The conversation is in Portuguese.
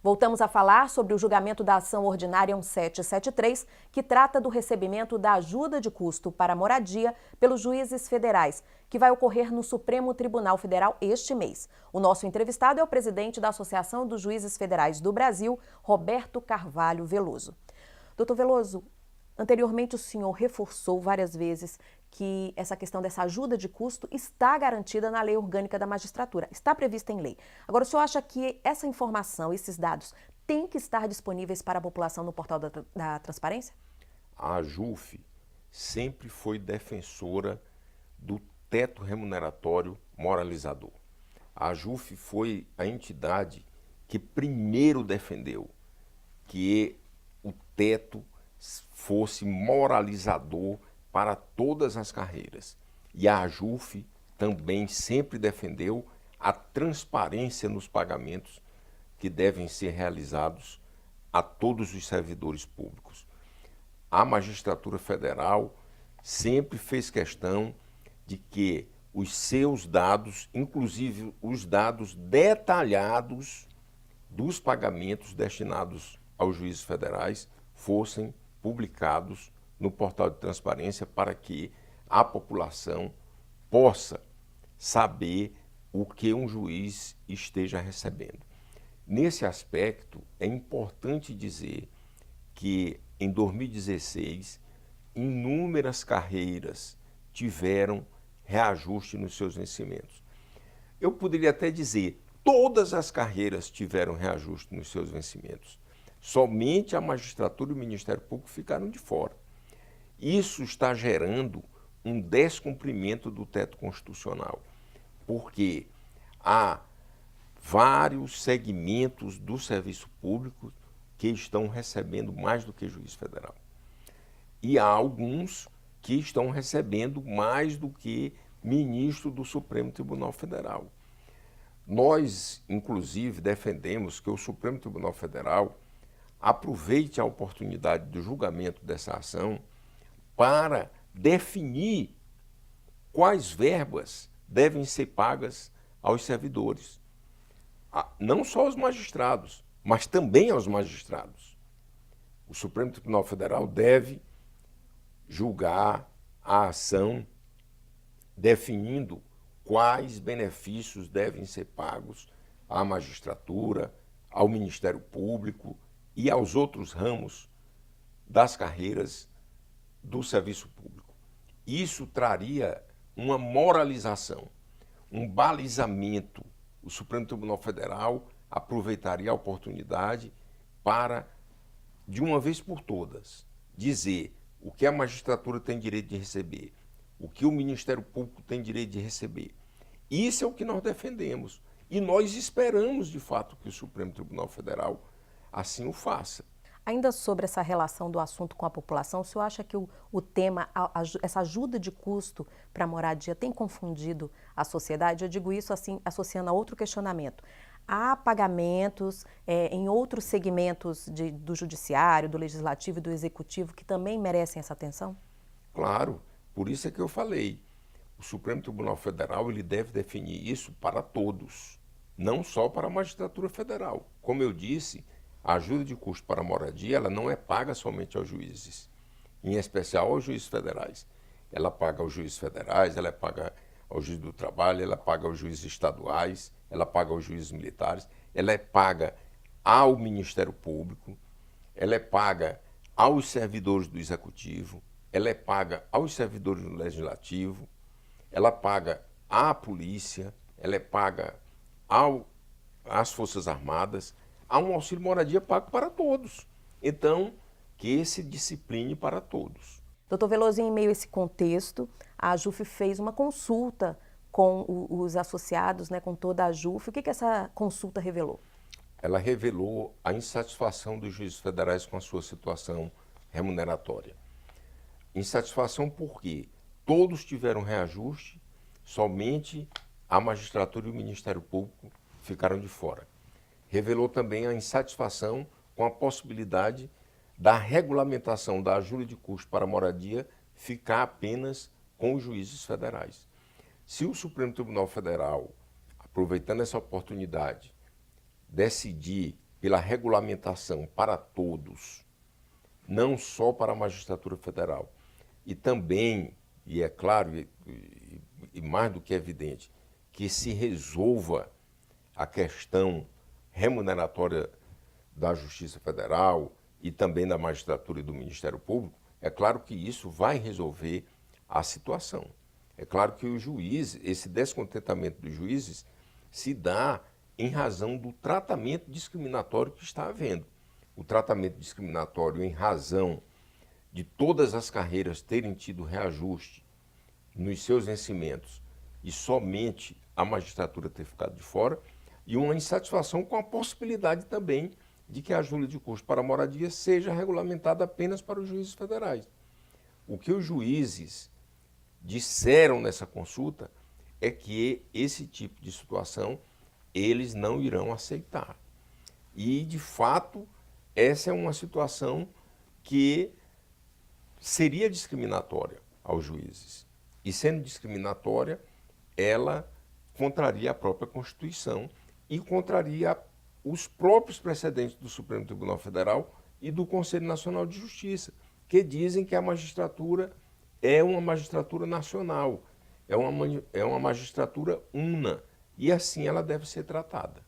Voltamos a falar sobre o julgamento da ação ordinária 1773, que trata do recebimento da ajuda de custo para moradia pelos juízes federais, que vai ocorrer no Supremo Tribunal Federal este mês. O nosso entrevistado é o presidente da Associação dos Juízes Federais do Brasil, Roberto Carvalho Veloso. Doutor Veloso, anteriormente o senhor reforçou várias vezes que essa questão dessa ajuda de custo está garantida na Lei Orgânica da Magistratura, está prevista em lei. Agora, o senhor acha que essa informação, esses dados, têm que estar disponíveis para a população no portal da transparência? A AJUF sempre foi defensora do teto remuneratório moralizador. A AJUF foi a entidade que primeiro defendeu que o teto fosse moralizador para todas as carreiras. E a AJUF também sempre defendeu a transparência nos pagamentos que devem ser realizados a todos os servidores públicos. A magistratura federal sempre fez questão de que os seus dados, inclusive os dados detalhados dos pagamentos destinados aos juízes federais, fossem publicados no portal de transparência para que a população possa saber o que um juiz esteja recebendo. Nesse aspecto, é importante dizer que em 2016, inúmeras carreiras tiveram reajuste nos seus vencimentos. Eu poderia até dizer, todas as carreiras tiveram reajuste nos seus vencimentos. Somente a magistratura e o Ministério Público ficaram de fora. Isso está gerando um descumprimento do teto constitucional, porque há vários segmentos do serviço público que estão recebendo mais do que juiz federal. E há alguns que estão recebendo mais do que ministro do Supremo Tribunal Federal. Nós, inclusive, defendemos que o Supremo Tribunal Federal aproveite a oportunidade do julgamento dessa ação para definir quais verbas devem ser pagas aos servidores. Não só aos magistrados, mas também aos magistrados. O Supremo Tribunal Federal deve julgar a ação definindo quais benefícios devem ser pagos à magistratura, ao Ministério Público e aos outros ramos das carreiras do serviço público. Isso traria uma moralização, um balizamento. O Supremo Tribunal Federal aproveitaria a oportunidade para, de uma vez por todas, dizer o que a magistratura tem direito de receber, o que o Ministério Público tem direito de receber. Isso é o que nós defendemos. E nós esperamos, de fato, que o Supremo Tribunal Federal assim o faça. Ainda sobre essa relação do assunto com a população, o senhor acha que o tema, essa ajuda de custo para a moradia tem confundido a sociedade? Eu digo isso assim, associando a outro questionamento. Há pagamentos em outros segmentos do judiciário, do legislativo e do executivo que também merecem essa atenção? Claro, por isso é que eu falei. O Supremo Tribunal Federal ele deve definir isso para todos, não só para a magistratura federal. Como eu disse, a ajuda de custo para a moradia ela não é paga somente aos juízes, em especial aos juízes federais. Ela paga aos juízes federais, ela paga ao juiz do trabalho, ela paga aos juízes estaduais, ela paga aos juízes militares, ela é paga ao Ministério Público, ela é paga aos servidores do Executivo, ela é paga aos servidores do Legislativo, ela paga à polícia, ela é paga às Forças Armadas. Há um auxílio moradia pago para todos. Então, que se discipline para todos. Doutor Veloso, em meio a esse contexto, a AJUF fez uma consulta com os associados, com toda a AJUF. O que essa consulta revelou? Ela revelou a insatisfação dos juízes federais com a sua situação remuneratória. Insatisfação porque todos tiveram reajuste, somente a magistratura e o Ministério Público ficaram de fora. Revelou também a insatisfação com a possibilidade da regulamentação da ajuda de custo para a moradia ficar apenas com os juízes federais. Se o Supremo Tribunal Federal, aproveitando essa oportunidade, decidir pela regulamentação para todos, não só para a magistratura federal, e também, e é claro, e mais do que evidente, que se resolva a questão remuneratória da Justiça Federal e também da magistratura e do Ministério Público, é claro que isso vai resolver a situação. É claro que o juiz, esse descontentamento dos juízes se dá em razão do tratamento discriminatório que está havendo. O tratamento discriminatório em razão de todas as carreiras terem tido reajuste nos seus vencimentos e somente a magistratura ter ficado de fora, e uma insatisfação com a possibilidade também de que a ajuda de custo para a moradia seja regulamentada apenas para os juízes federais. O que os juízes disseram nessa consulta é que esse tipo de situação eles não irão aceitar. E, de fato, essa é uma situação que seria discriminatória aos juízes. E, sendo discriminatória, ela contraria a própria Constituição e contraria os próprios precedentes do Supremo Tribunal Federal e do Conselho Nacional de Justiça, que dizem que a magistratura é uma magistratura nacional, é uma magistratura una, e assim ela deve ser tratada.